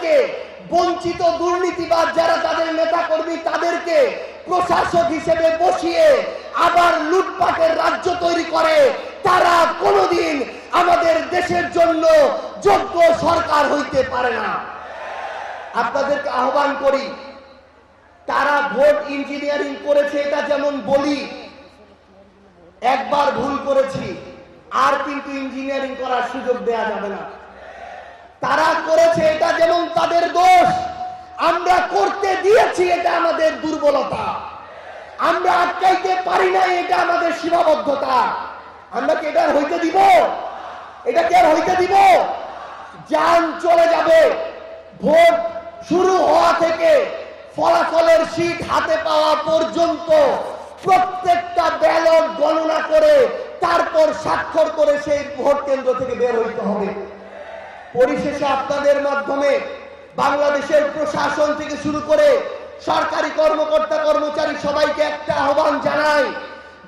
তাদেরকে বঞ্চিত দুর্নীতিবাদ যারা তাদের নেতা কর্মী তাদেরকে প্রশাসক হিসেবে বসিয়ে আবার লুটপাটের রাজ্য তৈরি করে, তারা কোনোদিন আমাদের দেশের জন্য যোগ্য সরকার হইতে পারে না। আপনাদেরকে আহ্বান করি, তারা ভোট ইঞ্জিনিয়ারিং করেছে এটা যেমন বলি, একবার ভুল করেছি আর কিন্তু ইঞ্জিনিয়ারিং করার সুযোগ দেয়া যাবে না। তারা করেছে এটা যেমন তাদের দোষ, আমরা করতে দিয়েছি এটা আমাদের দুর্বলতা, আমরা আটকাইতে পারি না এটা আমাদের সীমাবদ্ধতা। আমরা কি এটা হইতে দিব? এটা কি আর হইতে দিব? জান চলে যাবে। ভোট শুরু হওয়া থেকে ফলাফলের শীট হাতে পাওয়া পর্যন্ত প্রত্যেকটা ব্যালট গণনা করে তারপর স্বাক্ষর করে সেই ভোট কেন্দ্র থেকে বের হইতে হবে। পরিশেষে আপনাদের মাধ্যমে বাংলাদেশের প্রশাসন থেকে শুরু করে সরকারি কর্মকর্তা কর্মচারী সবাইকে একটা আহ্বান জানাই,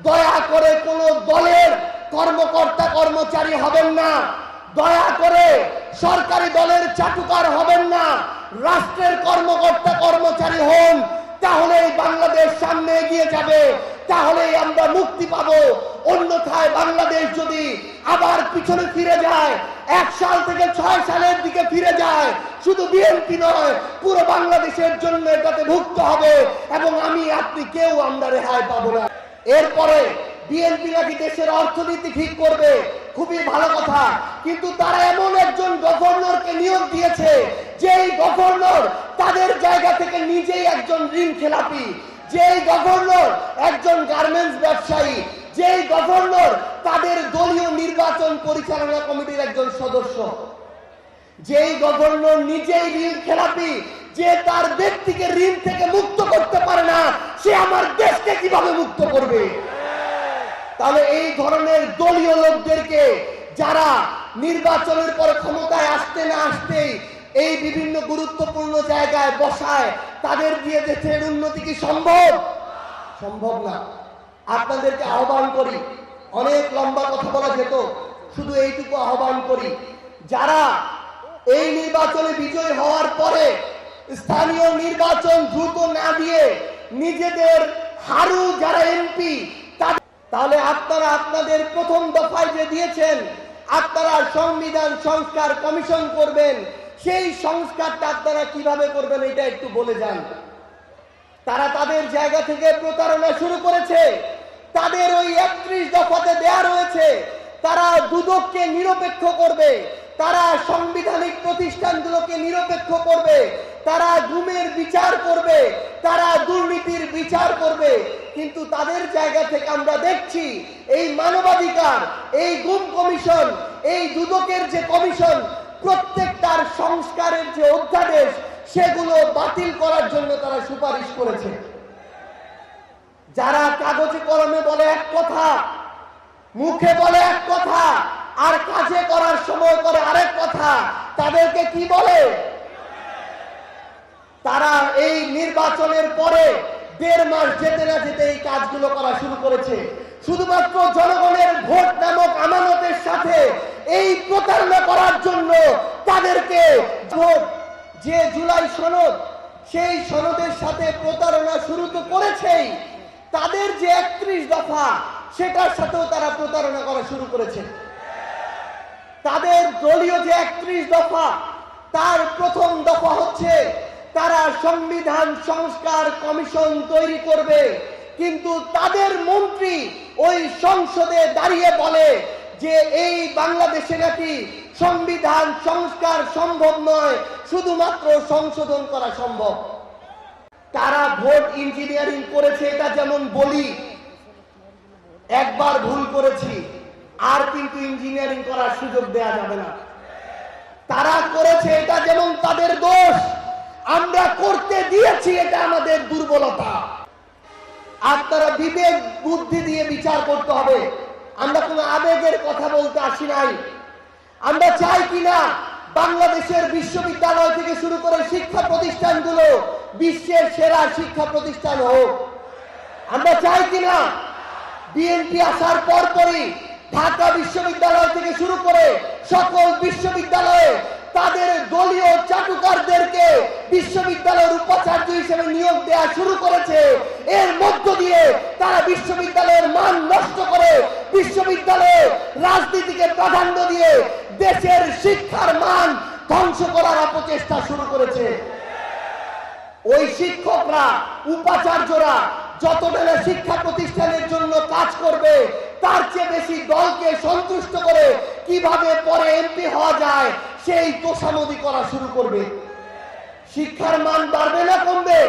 দয়া করে কোন দলের কর্মকর্তা কর্মচারী হবেন না, দয়া করে সরকারি দলের চাটুকার হবেন না, রাষ্ট্রের কর্মকর্তা কর্মচারী হন। তাহলেই বাংলাদেশ সামনে এগিয়ে যাবে, তাহলেই আমরা মুক্তি পাবো। অন্যথায় বাংলাদেশ যদি আবার পিছনে ফিরে যায়, 1 সাল থেকে 6 সালের দিকে ফিরে যায়, শুধু বিএনপি নয় পুরো বাংলাদেশের জন্য এটাতে ভুগতে হবে এবং আমি আপনি কেউ আমরা রেহাই পাবো না। এরপরে বিএনপি নাকি দেশের অর্থনীতি ঠিক করবে, খুবই ভালো কথা, কিন্তু তারা এমন একজন গভর্নরকে নিয়োগ দিয়েছে যেই গভর্নর তাদের জায়গা থেকে নিজেই একজন ঋণ খেলাপি, যেই গভর্নর একজন গার্মেন্টস ব্যবসায়ী, যেই গভর্নর তাদের দলীয় নির্বাচন পরিচালনা কমিটির একজন সদস্য, যেই গভর্নর নিজেই ঋণ খেলাপি, যে তার ব্যক্তিকে ঋণ থেকে মুক্ত করতে পারে না, সে আমার দেশকে কিভাবে মুক্ত করবে? তাহলে এই ধরনের দলীয় লোকদেরকে যারা নির্বাচনের পর ক্ষমতায় আসতে না আসতেই এই বিভিন্ন গুরুত্বপূর্ণ জায়গায় বসায়, তাদের দিয়ে দেশের উন্নতি কি সম্ভব? সম্ভব না। আপনাদেরকে আহ্বান করি, অনেক লম্বা কথা বলা যেত, শুধু এইটুকু আহ্বান করি, যারা এই নির্বাচনে বিজয় হওয়ার পরে স্থানীয় নির্বাচন দ্রুত না দিয়ে নিজেদের হারু যারা এমপি, তাহলে আপনারা আপনাদের প্রথম দফায় যে দিয়েছেন আপনারা সংবিধান সংস্কার কমিশন করবেন, সেই সংস্কারটা আপনারা কিভাবে করবেন এটা একটু বলে যান। তারা তাদের জায়গা থেকে প্রতারণা শুরু করেছে, তাদের ওই 31 দফাতে দেয়া রয়েছে তারা দুদককে নিরপেক্ষ করবে, তারা সাংবিধানিক প্রতিষ্ঠানগুলোকে নিরপেক্ষ করবে, তারা গুমের বিচার করবে, তারা দুর্নীতির বিচার করবে, কিন্তু তাদের জায়গা থেকে আমরা দেখছি এই মানবাধিকার, এই গুম কমিশন, এই দুদকের যে কমিশন, প্রত্যেকটার সংস্কারের যে অধ্যাদেশ সেগুলো বাতিল করার জন্য তারা সুপারিশ করেছে। যারা কাগজে কলমে বলে এক কথা, মুখে বলে এক কথা, আর কাজে করার সময় করে আরেক কথা, তাদেরকে কি বলে? তারা এই নির্বাচনের পরে 1.5 মাস যেতে না যেতে এই কাজগুলো করা শুরু করেছে। শুধুমাত্র জনগণের ভোট নামক আমানতের সাথে এই প্রতারণা করার জন্য তাদেরকে ভোট যে জুলাই সনদ, সেই সনদের সাথে প্রতারণা শুরু তো করেছেই, তাদের যে 31 দফা সেটার সাথেও তারা প্রতারণা করা শুরু করেছে। তাদের দলীয় যে 31 দফা, তার প্রথম দফা হচ্ছে তারা সংবিধান সংস্কার কমিশন তৈরি করবে, কিন্তু তাদের মন্ত্রী ওই সংসদে দাঁড়িয়ে বলে যে এই বাংলাদেশে নাকি সংবিধান সংস্কার সম্ভব নয়, শুধুমাত্র সংশোধন করা সম্ভব। তারা ভোট ইঞ্জিনিয়ারিং করেছে এটা যেমন বলি, একবার ভুল করেছি আর কিন্তু ইঞ্জিনিয়ারিং করার সুযোগ দেয়া যাবে না। তারা করেছে এটা যেমন তাদের দোষ, আমরা করতে দিয়েছি এটা আমাদের দুর্বলতা। আপনারা বিবেক বুদ্ধি দিয়ে বিচার করতে হবে। আমরা কোনো আবেগের কথা বলতে আসি নাই। আমরা চাই কিনা বাংলাদেশের বিশ্ববিদ্যালয় থেকে শুরু করে শিক্ষা প্রতিষ্ঠানগুলো বিশ্বের সেরা শিক্ষা প্রতিষ্ঠান হোক? আমরা চাই কিনা বিএনপি আসার পরপরই ঢাকা বিশ্ববিদ্যালয় থেকে শুরু করে সকল বিশ্ববিদ্যালয়ে তাদের দলীয় চাটুকারদেরকে বিশ্ববিদ্যালয়ের উপাচার্য হিসেবে নিয়োগ দেওয়া শুরু করেছে। এর মধ্য দিয়ে তারা বিশ্ববিদ্যালয়ের মান নষ্ট করে বিশ্ববিদ্যালয়ে রাজনীতিকে প্রাধান্য দিয়ে দেশের শিক্ষার মান ধ্বংস করার অপচেষ্টা শুরু করেছে। ওই শিক্ষকরা, উপাচার্যরা যতটা না শিক্ষা প্রতিষ্ঠানের জন্য কাজ করবে, তার চেয়ে বেশি দলকে সন্তুষ্ট করে কিভাবে পরে এমপি হওয়া যায় সেই তোষামোদি করা শুরু করবে। শিক্ষার মান বাড়বে না কমবে?